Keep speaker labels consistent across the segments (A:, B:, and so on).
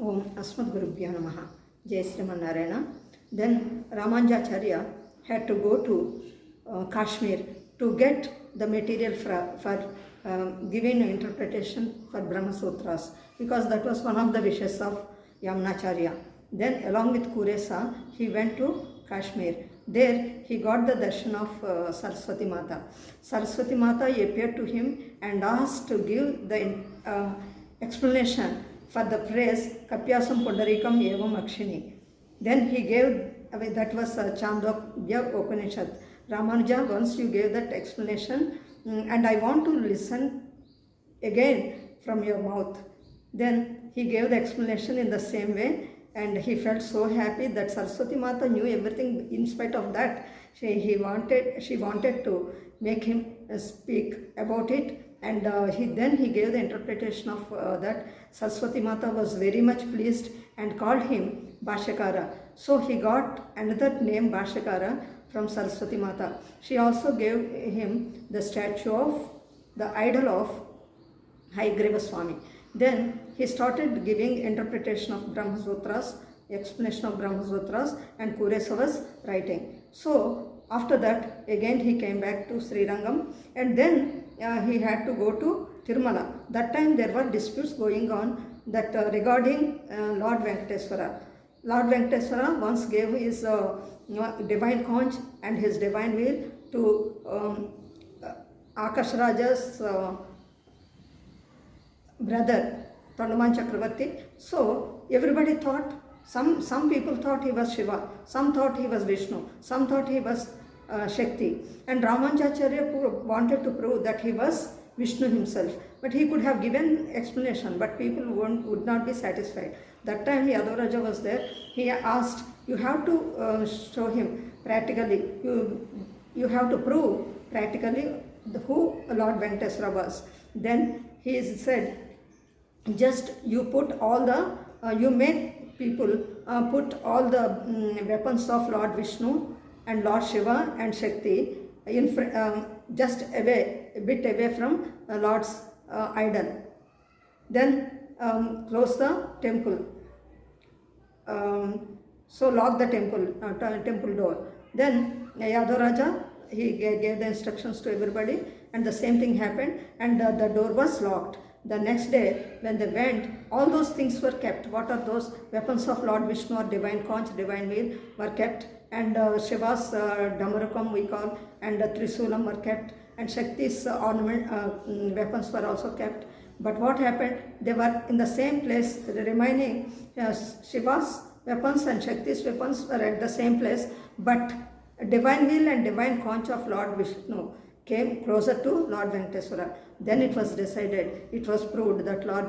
A: Om Asmadgurubhyo Namaha. Jai Srimanarayana. Then Ramanujacharya had to go to Kashmir to get the material for giving an interpretation for Brahma Sutras, because that was one of the wishes of Yamunacharya. Then along with Kuresa, he went to Kashmir. There he got the darshan of Saraswati Mata. Saraswati Mata appeared to him and asked to give the explanation for the phrase Kapyasam Pundarikam Evam Akshini. Then he gave, that was Chandogya Upanishad. Ramanuja, once you gave that explanation, and I want to listen again from your mouth. Then he gave the explanation in the same way, and he felt so happy that Saraswati Mata knew everything. In spite of that, she wanted to make him speak about it, and then he gave the interpretation of that. Saraswati Mata was very much pleased and called him Bhashyakara. So he got another name, Bhashyakara, from Saraswati Mata. She also gave him the statue of the idol of Haygreva Swami. Then he started giving interpretation of Brahma Sutras, explanation of Brahma Sutras, and Kuresa was writing. So after that, again he came back to Srirangam, and then he had to go to Tirumala. That time there were disputes going on that regarding Lord Venkateswara. Lord Venkateswara once gave his divine conch and his divine wheel to Akashraja's brother, Tanuman Chakravarti. So everybody thought, some people thought he was Shiva, some thought he was Vishnu, some thought he was Shakti. And Ramanujacharya wanted to prove that he was Vishnu himself. But he could have given explanation, but people would not be satisfied. That time Yadavaraja was there. He asked, you have to show him practically, you have to prove practically who Lord Venkateswara was. Then he said, just you put all the, you make people put all the weapons of Lord Vishnu and Lord Shiva and Shakti in just away, a bit away from Lord's idol. Then close the temple. So lock the temple door. Then Yadavaraja, he gave the instructions to everybody, and the same thing happened, and the door was locked. The next day when they went, all those things were kept. What are those? Weapons of Lord Vishnu or divine conch, divine wheel were kept, and Shiva's Damarukam we call, and Trisulam were kept, and Shakti's ornament weapons were also kept. But what happened? They were in the same place, remaining Shiva's weapons and Shakti's weapons were at the same place, but divine wheel and divine conch of Lord Vishnu came closer to Lord Venkateswara. Then it was decided, it was proved that Lord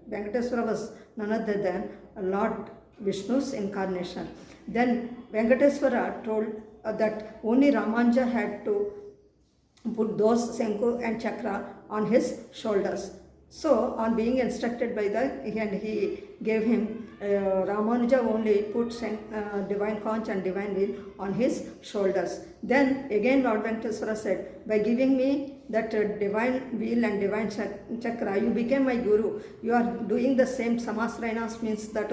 A: Venkateswara was none other than Lord Vishnu's incarnation. Then Venkateswara told that only Ramanuja had to put those Senku and Chakra on his shoulders. So on being instructed by that, he gave him Ramanuja only put divine conch and divine wheel on his shoulders. Then again Lord Venkateswara said, by giving me that divine wheel and divine chakra, you became my guru. You are doing the same. Samasrayanas means that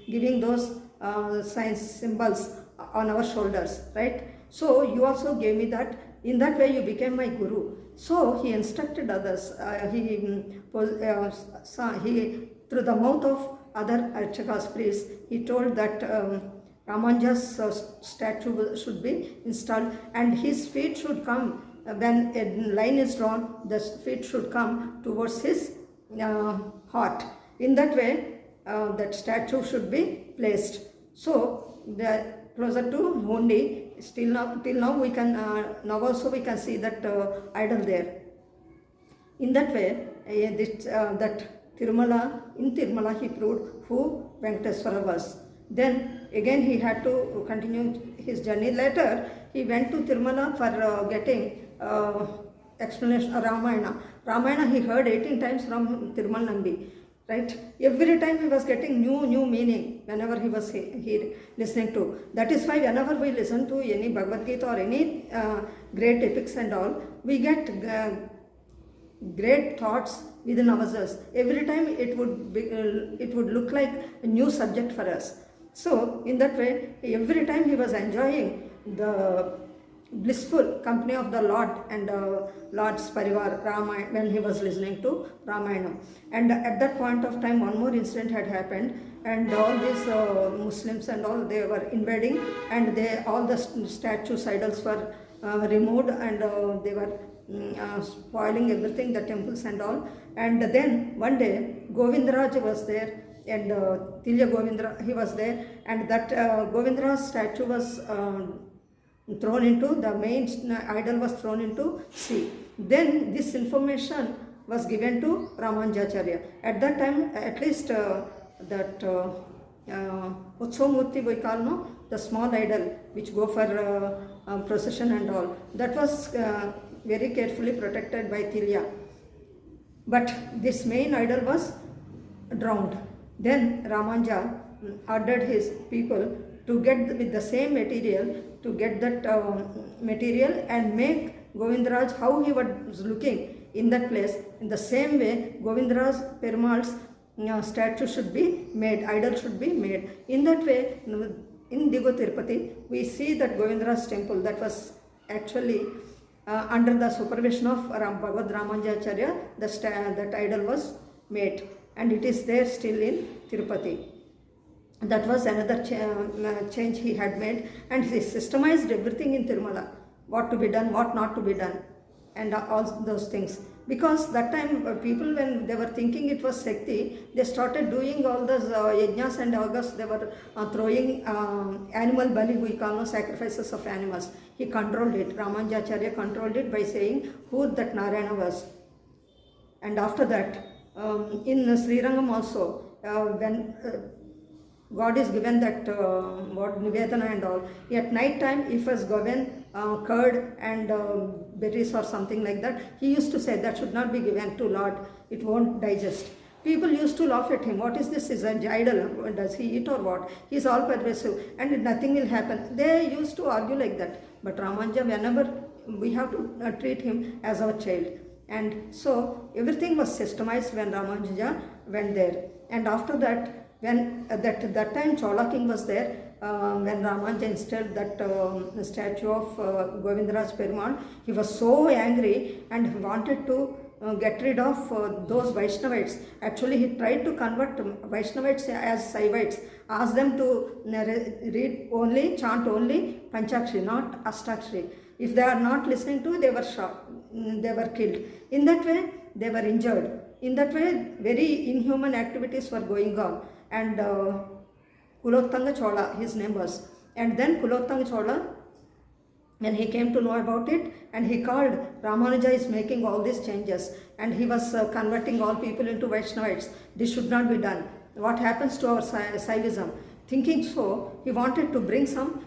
A: giving those signs, symbols on our shoulders, right? So you also gave me that. In that way you became my guru. So he instructed others. He through the mouth of other Archakas priests, he told that Ramanuja's statue should be installed, and his feet should come, when a line is drawn, the feet should come towards his heart. In that way, that statue should be placed. So closer to Hundi, till now we can, now also we can see that idol there. In that way, that Tirumala, in Tirumala he proved who Venkateswara was. Then again he had to continue his journey. Later he went to Tirumala for getting explanation of Ramayana. Ramayana he heard 18 times from Tirumal Nambi. Right? Every time he was getting new meaning whenever he was listening to. That is why whenever we listen to any Bhagavad Gita or any great epics and all, we get great thoughts within ourselves. Every time it would look like a new subject for us. So in that way, every time he was enjoying the blissful company of the Lord and Lord's Parivar Ramayana when he was listening to Ramayana. And at that point of time, one more incident had happened, and all these Muslims and all, they were invading, and all the statues, idols were removed, and they were spoiling everything, the temples and all. And then one day Govindaraj was there, and Tilya Govindra, he was there, and that Govindaraj statue was thrown into, the main idol was thrown into sea. Then this information was given to Ramanujacharya. At that time, at least that Utsavamurti we call, no, the small idol which go for procession and all, that was very carefully protected by Tilya. But this main idol was drowned. Then Ramanuja ordered his people to get with the same material, to get that material and make Govindaraj how he was looking in that place. In the same way, Govindaraj Perumal's statue should be made, idol should be made. In that way, in Digo Tirupati, we see that Govindaraj temple that was actually under the supervision of Bhagavad Ramanujacharya, that idol was made, and it is there still in Tirupati. That was another change he had made, and he systemized everything in Tirumala, what to be done, what not to be done, and all those things. Because that time people, when they were thinking it was Shakti, they started doing all those yajnas and yagas. They were throwing animal bali, we call, no, sacrifices of animals. He controlled it. Ramanujacharya controlled it by saying who that Narayana was. And after that, in Srirangam also, when God is given that Nivedana and all, at night time, if was given curd and berries or something like that, he used to say that should not be given to Lord, it won't digest. People used to laugh at him. What is this? Is an idol? Does he eat or what? He is all pervasive and nothing will happen. They used to argue like that. But Ramanuja, whenever we have to treat him as our child. And so everything was systemized when Ramanuja went there. And after that, when that time Chola king was there, when Ramanuja installed that statue of Govindaraj Perumal, he was so angry and wanted to get rid of those Vaishnavites. Actually, he tried to convert Vaishnavites as Saivites, asked them to read only, chant only Panchakshri, not Ashtakshri. If they are not listening to, they were shot, they were killed. In that way, they were injured. In that way, very inhuman activities were going on. And Kulottanga Chola, his name was. And then Kulottanga Chola, when he came to know about it, and he called, Ramanuja is making all these changes, and he was converting all people into Vaishnavites. This should not be done. What happens to our Saivism? Thinking so, he wanted to bring some,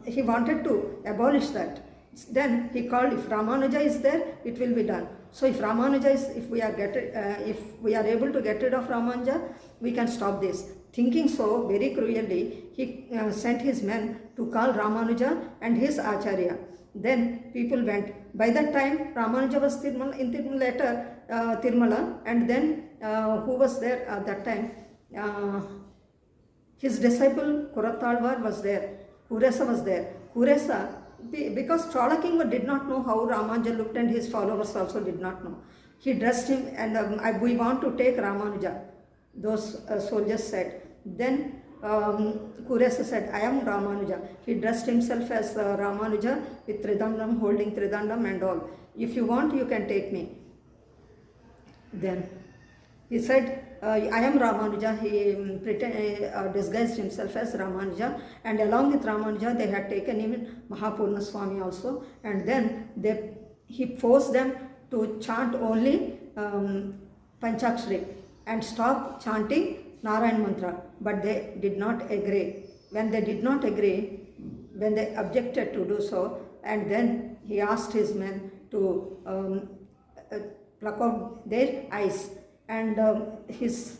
A: he wanted to abolish that. Then he called, if Ramanuja is there, it will be done. So if Ramanuja is, if we are able to get rid of Ramanuja, we can stop this. Thinking so very cruelly, he sent his men to call Ramanuja and his Acharya. Then people went. By that time, Ramanuja was later Tirumala, and then who was there at that time? His disciple Kurattalvar was there. Kuresa was there. Kuresa, because Chola king did not know how Ramanuja looked, and his followers also did not know. He dressed him, and we want to take Ramanuja, those soldiers said. Then Kuresa said, I am Ramanuja. He dressed himself as Ramanuja with Tridandam, holding Tridandam and all. If you want, you can take me. Then he said, I am Ramanuja. He disguised himself as Ramanuja, and along with Ramanuja, they had taken even Mahapurna Swami also, and then he forced them to chant only Panchakshri and stop chanting Narayan Mantra, but they did not agree. When they did not agree, when they objected to do so, and then he asked his men to pluck out their eyes, and his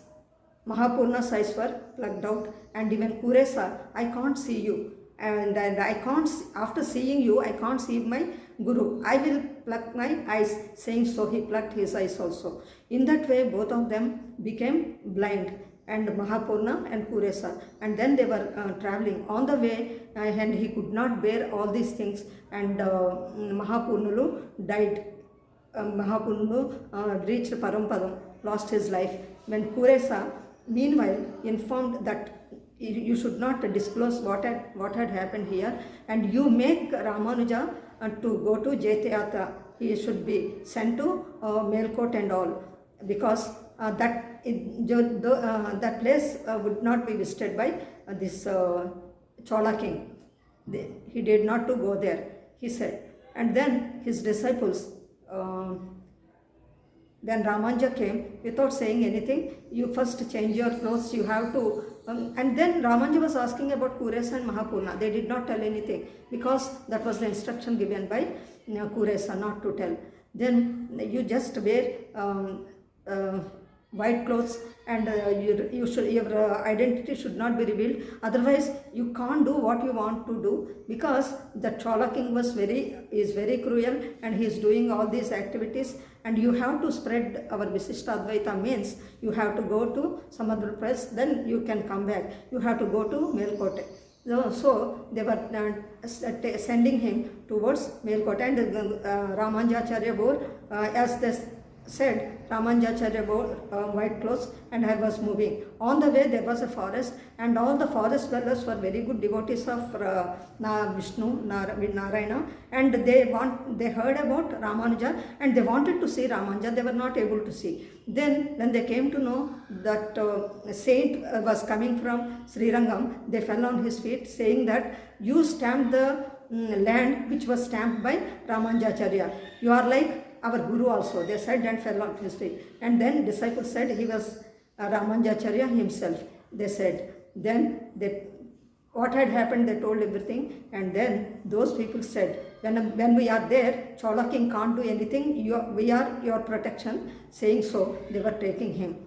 A: Mahapurna's eyes were plucked out, and even Kuresa, I can't see you, and I can't, after seeing you, I can't see my Guru. I will pluck my eyes. Saying so, he plucked his eyes also. In that way, both of them became blind, and Mahapurna and Kuresa. And then they were traveling on the way, and he could not bear all these things, and Mahapurnulu died. Mahapurnulu reached Parampadam, lost his life. When Kuresa, meanwhile, informed that you should not disclose what had happened here, and you make Ramanuja to go to Jaitayatra. He should be sent to Melkote and all, because that place would not be visited by this Chola king. He did not to go there, he said. And then his disciples, when Ramanuja came, without saying anything, you first change your clothes, you have to, and then Ramanuja was asking about Kuresa and Mahapurna. They did not tell anything, because that was the instruction given by Kuresa not to tell. Then you just wear white clothes, and your identity should not be revealed. Otherwise, you can't do what you want to do, because the Chola king is very cruel, and he is doing all these activities. And you have to spread our Visishta Advaita, means you have to go to some other place, then you can come back. You have to go to Melkote. So they were sending him towards Melkote, and Ramanujacharya bore, as they said, Ramanujacharya wore white clothes, and I was moving. On the way there was a forest, and all the forest dwellers were very good devotees of Vishnu, Narayana, and they heard about Ramanuja, and they wanted to see Ramanuja. They were not able to see. Then when they came to know that a saint was coming from Srirangam, they fell on his feet, saying that you stamped the land which was stamped by Ramanujacharya. You are like our Guru also, they said, and fell on his feet. And then disciples said he was Ramanujacharya himself. They said. Then what had happened, they told everything. And then those people said, when we are there, Chola king can't do anything, we are your protection. Saying so, they were taking him.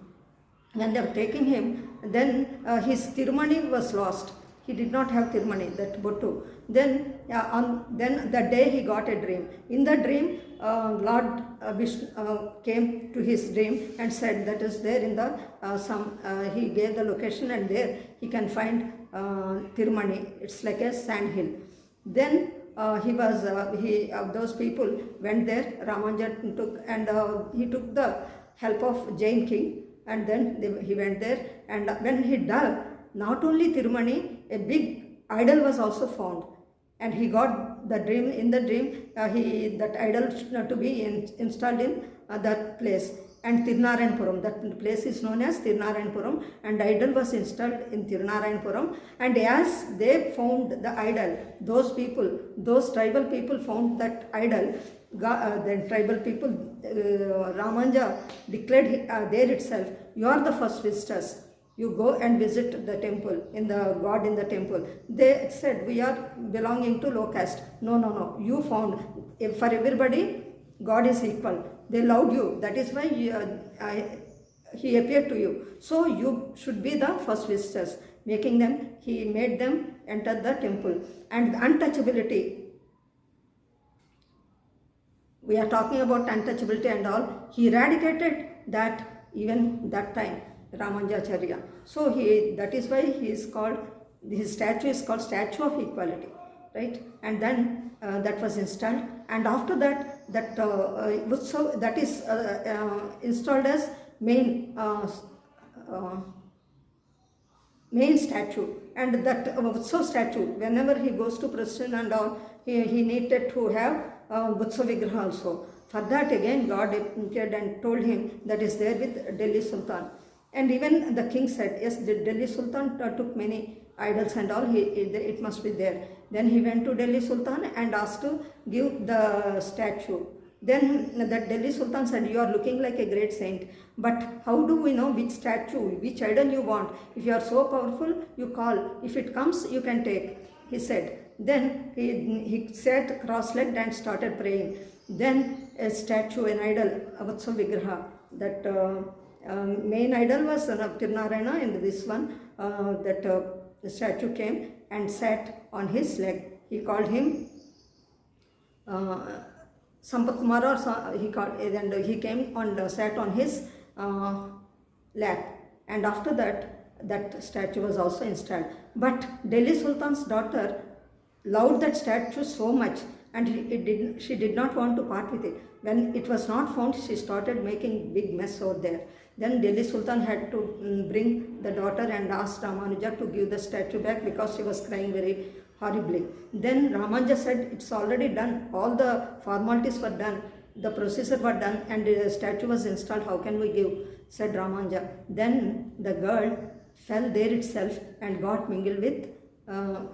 A: When they were taking him, then his Tirumani was lost. He did not have Tirumani, that Bottu. Then the day he got a dream. In the dream, Lord Vishnu came to his dream and said that is there in the he gave the location, and there he can find Tirumani. It's like a sand hill. Then those people went there. Ramanuja took, and he took the help of Jain king, and then he went there. And when he dug, not only Tirumani, a big idol was also found. And he got the dream. In the dream, that idol to be installed in that place. And Tirunarayanpuram, that place is known as Tirunarayanpuram, and the idol was installed in Tirunarayanpuram. And as they found the idol, those tribal people found that idol. The tribal people, Ramanuja declared there itself, you are the first visitors. You go and visit the temple, God in the temple. They said, we are belonging to low caste. No. You found, for everybody, God is equal. They loved you. That is why he appeared to you. So you should be the first visitors. He made them enter the temple. And untouchability. We are talking about untouchability and all. He eradicated that even that time. Ramanujacharya. So that is why his statue is called Statue of Equality, right? And then that was installed, and after that that is installed as main statue. And that Utsav statue, whenever he goes to procession and all, he needed to have Utsav Vigraha also. For that again God appeared and told him that is there with Delhi Sultan. And even the king said, yes, the Delhi Sultan took many idols and all, it must be there. Then he went to Delhi Sultan and asked to give the statue. Then that Delhi Sultan said, you are looking like a great saint, but how do we know which statue, which idol you want? If you are so powerful, you call. If it comes, you can take, he said. Then he sat cross-legged and started praying. Then a statue, an idol, Vatsa Vigraha, that main idol was Tirunarayana, and this one, the statue came and sat on his leg. He called him Sampath Kumar or he called, and he came and sat on his lap, and after that statue was also installed. But Delhi Sultan's daughter loved that statue so much, and she did not want to part with it. When it was not found, she started making big mess over there. Then Delhi Sultan had to bring the daughter and ask Ramanuja to give the statue back because she was crying very horribly. Then Ramanuja said, it's already done, all the formalities were done, the procedure were done, and the statue was installed, how can we give, said Ramanuja. Then the girl fell there itself and got mingled with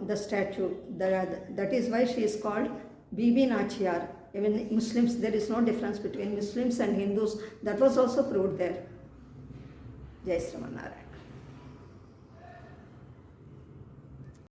A: the statue. That is why she is called Bibi Nachiyar. Even Muslims, there is no difference between Muslims and Hindus. That was also proved there. Jai Sri Ramanarayana.